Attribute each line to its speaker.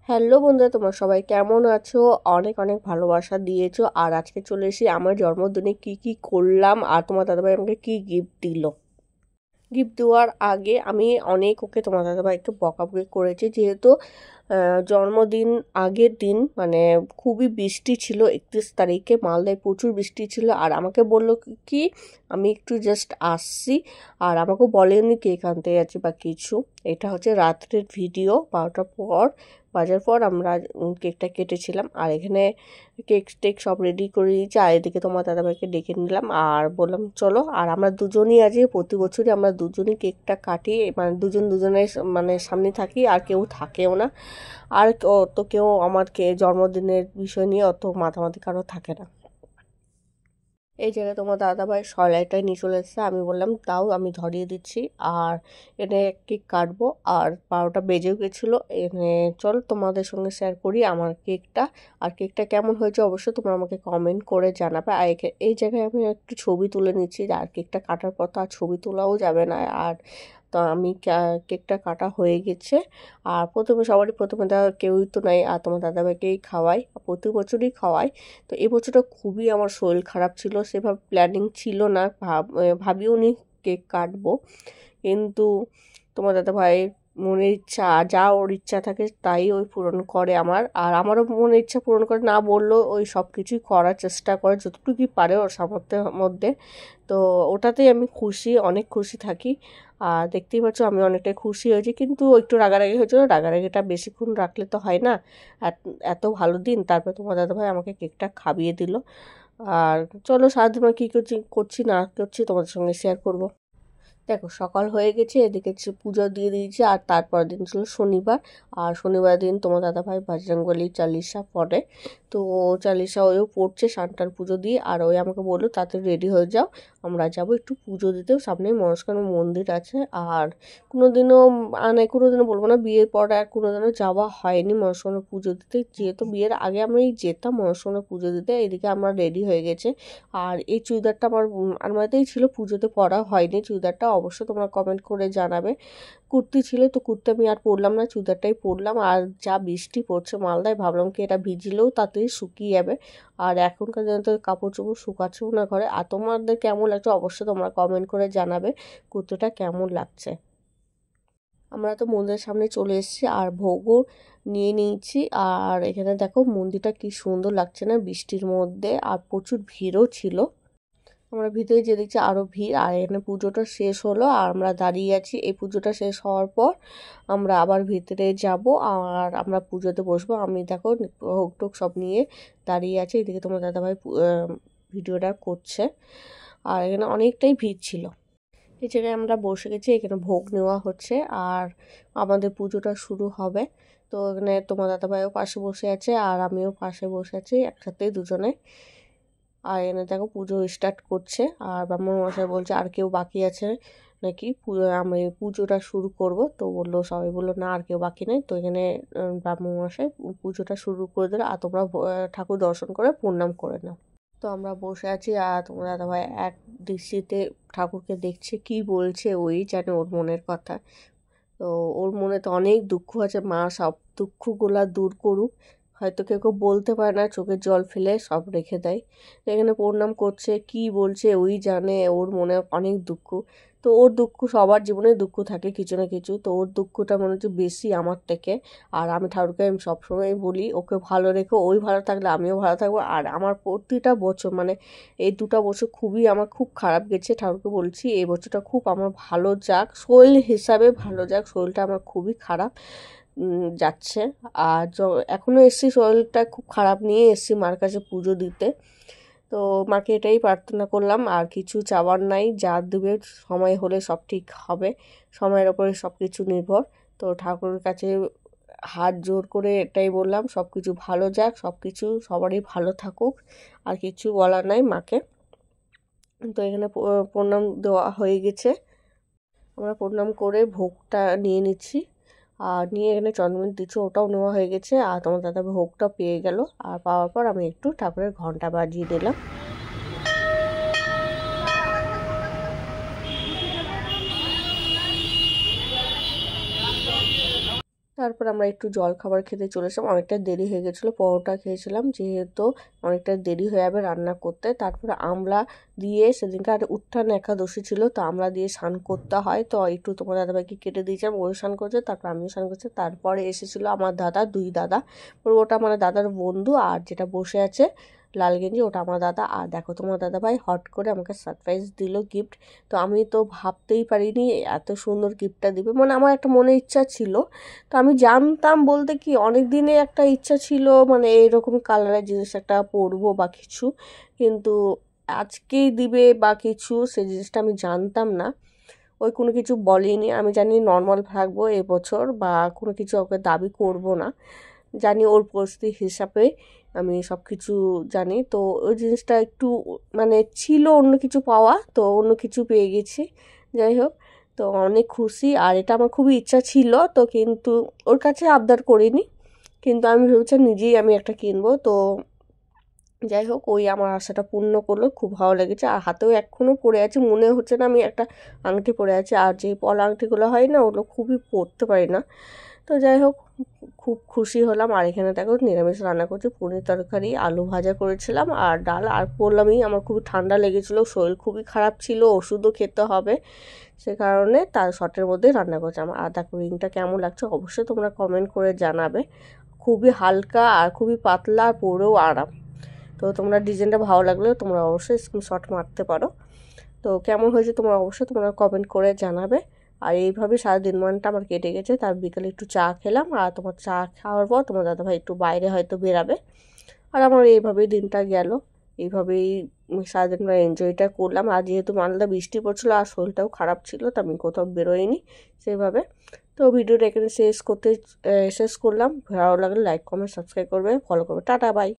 Speaker 1: Hello বন্ধুরা, তোমরা সবাই কেমন আছো? অনেক অনেক ভালোবাসা দিয়েছো। আর আজকে চলে এসেছি আমার জন্মদিনে কি কি করলাম আর তোমার দাদাভাই আমাকে কি গিফট দিল। গিফট দেওয়ার আগে আমি অনেক ওকে তোমার দাদাভাইকে বকাবকি করেছি, যেহেতু জন্মদিন আগের দিন মানে খুবই বৃষ্টি ছিল। 31 তারিখে মালদায় প্রচুর বৃষ্টি ছিল, আর আমাকে বলল কি আমি একটু জাস্ট আসছি, আর আমাকেও বলেনি কেক আনতে যাচ্ছি বা কিছু। এটা হচ্ছে রাত্রের ভিডিও, 12টার পর বাজার পর আমরা কেকটা কেটেছিলাম। আর এখানে কেক টেক সব রেডি করে দিয়েছি, আর এদিকে তোমার দাদাভাইকে ডেকে নিলাম আর বললাম চলো। আর আমরা দুজনই আজ প্রতি বছরই আমরা দুজনই কেকটা কাটি, মানে দুজন দুজনের মানে সামনে থাকি, আর কেউ থাকেও না। আর তো কেউ আমার জন্মদিনের বিষয় নিয়ে অত মাথামাতি কারো থাকে না। এই জায়গায় তোমার দাদাভাই সলাইটাই নিয়ে চলে এসেছে, আমি বললাম তাও আমি ধরিয়ে দিচ্ছি। আর এনে কেক কাটবো, আর 12টা বেজেও গেছিলো। এনে চল তোমাদের সঙ্গে শেয়ার করি আমার কেকটা। আর কেকটা কেমন হয়েছে অবশ্যই তোমরা আমাকে কমেন্ট করে জানাবে। আর এই জায়গায় আমি একটু ছবি তুলে নিচ্ছি, আর কেকটা কাটার পর তো আর ছবি তোলাও যাবে না। আর তো আমি কেকটা কাটা হয়ে গেছে। আর সবারই প্রথমে কেউই তো নাই, আর তোমার দাদাভাইকেই খাওয়াই, প্রতি বছরই খাওয়াই। তো এই বছরটা খুবই আমার শরীর খারাপ ছিল, সেভাবে প্ল্যানিং ছিল না, ভাবিও নি কেক কাটবো। কিন্তু তোমার দাদাভাইয়ের মনের ইচ্ছা, যা ওর ইচ্ছা থাকে তাই ওই পূরণ করে আমার, আর আমারও মনের ইচ্ছা পূরণ করে, না বললেও ওই সব কিছুই করার চেষ্টা করে যতটুকুই পারে ওর সামর্থ্যের মধ্যে। তো ওটাতেই আমি খুশি, অনেক খুশি থাকি। আর দেখতেই পাচ্ছ আমি অনেকটাই খুশি হয়েছি, কিন্তু একটু রাগারাগি হয়েছিল। রাগারাগিটা বেশিক্ষণ রাখলে তো হয় না। এত ভালো দিন, তারপর তোমার দাদাভাই আমাকে কেকটা খাইয়ে দিল। আর চলো সারাদিন আমি কী করছি না করছি তোমাদের সঙ্গে শেয়ার করব। দেখো সকাল হয়ে গেছে, এদিকে পুজো দিয়ে দিয়েছি। আর তারপর দিন ছিল শনিবার, আর শনিবার দিন তোমার দাদাভাই বজরংবলী চালিসা পড়ে। তো চালিসা ওইও পড়ছে সান্টার পুজো দিয়ে। আর ওই আমাকে বললো তাতে রেডি হয়ে যাও, আমরা যাব একটু পুজো দিতেও, সামনে মনস্কামী মন্দির আছে। আর কোনোদিনও কোনোদিনও বলবো না, বিয়ের পর আর কোনোদিনও যাওয়া হয়নি মনস্কামী পুজো দিতে, যেহেতু বিয়ের আগে আমি যেতাম মনস্কামী পুজো দিতে। এদিকে আমরা রেডি হয়ে গেছে। আর এই চুড়িদারটা আমার আলমারিতেই ছিল, পুজোতে পরা হয়নি চুড়িদারটা, অবশ্যই তোমরা কমেন্ট করে জানাবে। কুর্তি ছিল, তো কুর্তি আমি আর পরলাম না, চুড়িদারটাই পরলাম। আর যা বৃষ্টি পড়ছে মালদায়, ভাবলাম কি এটা ভিজলেও তাড়াতাড়ি শুকিয়ে যাবে। আর এখনকার দিনে তো কাপড় চোপড় শুকাচ্ছেও না ঘরে। আর তোমাদের কেমন লাগছে অবশ্যই তোমরা কমেন্ট করে জানাবে কুর্তিটা কেমন লাগছে। আমরা তো মন্দিরের সামনে চলে এসেছি, আর ভোগও নিয়ে নিয়েছি। আর এখানে দেখো মন্দিরটা কি সুন্দর লাগছে না বৃষ্টির মধ্যে, আর প্রচুর ভিড়ও ছিল। আমরা ভিতরে যে দেখছি আরও ভিড়। আর এখানে পুজোটা শেষ হলো, আর আমরা দাঁড়িয়ে আছি। এই পুজোটা শেষ হওয়ার পর আমরা আবার ভিতরে যাব, আর আমরা পুজোতে বসবো। আমি দেখো ভোগ টোগ সব নিয়ে দাঁড়িয়ে আছি, এদিকে তোমার দাদাভাই ভিডিওটা করছে। আর এখানে অনেকটাই ভিড় ছিল। এই জায়গায় আমরা বসে গেছি, এখানে ভোগ নেওয়া হচ্ছে, আর আমাদের পুজোটা শুরু হবে। তো এখানে তোমার দাদাভাইও পাশে বসে আছে, আর আমিও পাশে বসে আছি একসাথে দুজনে। আর এনে দেখো পুজো স্টার্ট করছে, আর ব্রাহ্মণ মশাই বলছে আর কেউ বাকি আছে নাকি আমি পুজোটা শুরু করব। তো বললো, সবাই বললো না আর কেউ বাকি নেই। তো এখানে ব্রাহ্মণ মশাই পুজোটা শুরু করে দিল, আর তোমরা ঠাকুর দর্শন করে প্রণাম করে নাও। তো আমরা বসে আছি, আর তোমার দাদাভাই এক দৃষ্টিতে ঠাকুরকে দেখছে, কি বলছে ওই জানে ওর মনের কথা। তো ওর মনে তো অনেক দুঃখ আছে, মা সব দুঃখগুলা দূর করুক। হয়তো কেউ কেউ বলতে পারে না, চোখের জল ফেলে সব রেখে দেয়। তো এখানে প্রণাম করছে, কি বলছে ওই জানে, ওর মনে অনেক দুঃখ। তো ওর দুঃখ, সবার জীবনে দুঃখ থাকে কিছু না কিছু, তো ওর দুঃখটা মনে হচ্ছে বেশি আমার থেকে। আর আমি ঠাকুরকে আমি সবসময় বলি ওকে ভালো রেখো, ওই ভালো থাকলে আমিও ভালো থাকবো। আর আমার প্রতিটা বছর মানে এই 2টা বছর খুবই আমার খুব খারাপ গেছে, ঠাকুরকে বলছি এই বছরটা খুব আমার ভালো যাক, শরীর হিসাবে ভালো যাক। শরীরটা আমার খুবই খারাপ যাচ্ছে। আর এখনও এসছি, শরীরটা খুব খারাপ নিয়ে এসছি মার কাছে পুজো দিতে। তো মাকে এটাই প্রার্থনা করলাম, আর কিছু চাওয়ার নাই, যা দেবে সময় হলে সব ঠিক হবে, সময়ের ওপরে সব কিছু নির্ভর। তো ঠাকুরের কাছে হাত জোর করে এটাই বললাম, সব কিছু ভালো যাক, সব কিছু সবারই ভালো থাকুক, আর কিছু বলার নাই মাকে। তো এখানে প্রণাম দেওয়া হয়ে গেছে, আমরা প্রণাম করে ভোগটা নিয়ে নিচ্ছি। আর নিয়ে এখানে চন্দ্রমিত দিচ্ছি, ওটাও নেওয়া হয়ে গেছে। আর তোমার দাদা ভোগটা পেয়ে গেল, আর পাওয়ার পর আমি একটু ঠাকুরের ঘন্টা বাজিয়ে দিলাম। তারপর আমরা একটু জল খাবার খেতে চলে এসলাম, অনেকটা দেরি হয়ে গেছিলো, পরোটা খেয়েছিলাম যেহেতু অনেকটা দেরি হয়ে যাবে রান্না করতে। তারপরে আমলা দিয়ে সেদিনকে আর উত্থান একাদশী ছিল, তো আমলা দিয়ে স্নান করতে হয়, তো একটু তোমার দাদাভাইকে কেটে দিয়েছিলাম, ওই স্নান করছে, তারপর আমিও স্নান করছি। তারপরে এসেছিলো আমার দাদা, দুই দাদা, ওটা মানে দাদার বন্ধু, আর যেটা বসে আছে লাল গেঞ্জি ওটা আমার দাদা। আর দেখো তোমার দাদা ভাই হট করে আমাকে সারপ্রাইজ দিল গিফট। তো আমি তো ভাবতেই পারিনি এত সুন্দর গিফটটা দিবে, মানে আমার একটা মনে ইচ্ছা ছিল, তো আমি জানতাম বলতে কি অনেক দিনে একটা ইচ্ছা ছিল মানে এইরকম কালারের জিনিস একটা পরবো বা কিছু, কিন্তু আজকেই দিবে বা কিছু সেই জিনিসটা আমি জানতাম না। ওই কোনো কিছু বলেনি, আমি জানি নর্মাল থাকবো এবছর বা কোনো কিছু ওকে দাবি করব না, জানি ওর পরিস্থিতি হিসাবে আমি সব কিছু জানি। তো ওই জিনিসটা একটু মানে ছিল অন্য কিছু পাওয়া, তো অন্য কিছু পেয়ে গেছি, যাই হোক। তো অনেক খুশি, আর এটা আমার খুবই ইচ্ছা ছিল, তো কিন্তু ওর কাছে আবদার করিনি, কিন্তু আমি ভেবেছিলাম নিজেই আমি একটা কিনবো। তো যাই হোক ওই আমার আশাটা পূর্ণ করলো, খুব ভালো লেগেছে। আর হাতেও এখনও পরে আছে, মনে হচ্ছে না আমি একটা আংটি পরে আছি, আর যে পলা আংটিগুলো হয় না ওগুলো খুবই পরতে পারি না। তো যাই হোক খুব খুশি হলাম। আর এখানে দেখো নিরামিষ রান্না করছি, পনির তরকারি, আলু ভাজা করেছিলাম আর ডাল। আর বললামই আমার খুবই ঠান্ডা লেগেছিলো, শরীর খুবই খারাপ ছিল, ওষুধও খেতে হবে, সে কারণে তার শর্টের মধ্যে রান্না করছি। আমার আদা রিংটা কেমন লাগছে অবশ্যই তোমরা কমেন্ট করে জানাবে। খুবই হালকা আর খুবই পাতলা, আর পরেও আরাম। তো তোমরা ডিজাইনটা ভালো লাগলে তোমরা অবশ্যই স্ক্রিনশট মারতে পারো। তো কেমন হয়েছে তোমরা অবশ্যই তোমরা কমেন্ট করে জানাবে। আর এইভাবে সারা দিনমানটা আমার কেটে গেছে। তার বিকালে একটু চা খেলাম, আর তোমার চা খাওয়ার পর তোমার দাদাভাই একটু বাইরে হয়তো বেরাবে, আর আমার এইভাবেই দিনটা গেল। এইভাবেই সারাদিন আমরা এনজয়টা করলাম। আর যেহেতু মালদা বৃষ্টি পড়ছিলো আর শরীরটাও খারাপ ছিল, তো আমি কোথাও বেরোইনি সেভাবে। তো ভিডিওটা এখানে শেষ করলাম। ভালো লাগলে লাইক কমেন্ট সাবস্ক্রাইব করবে, ফলো করবে। Tata bye.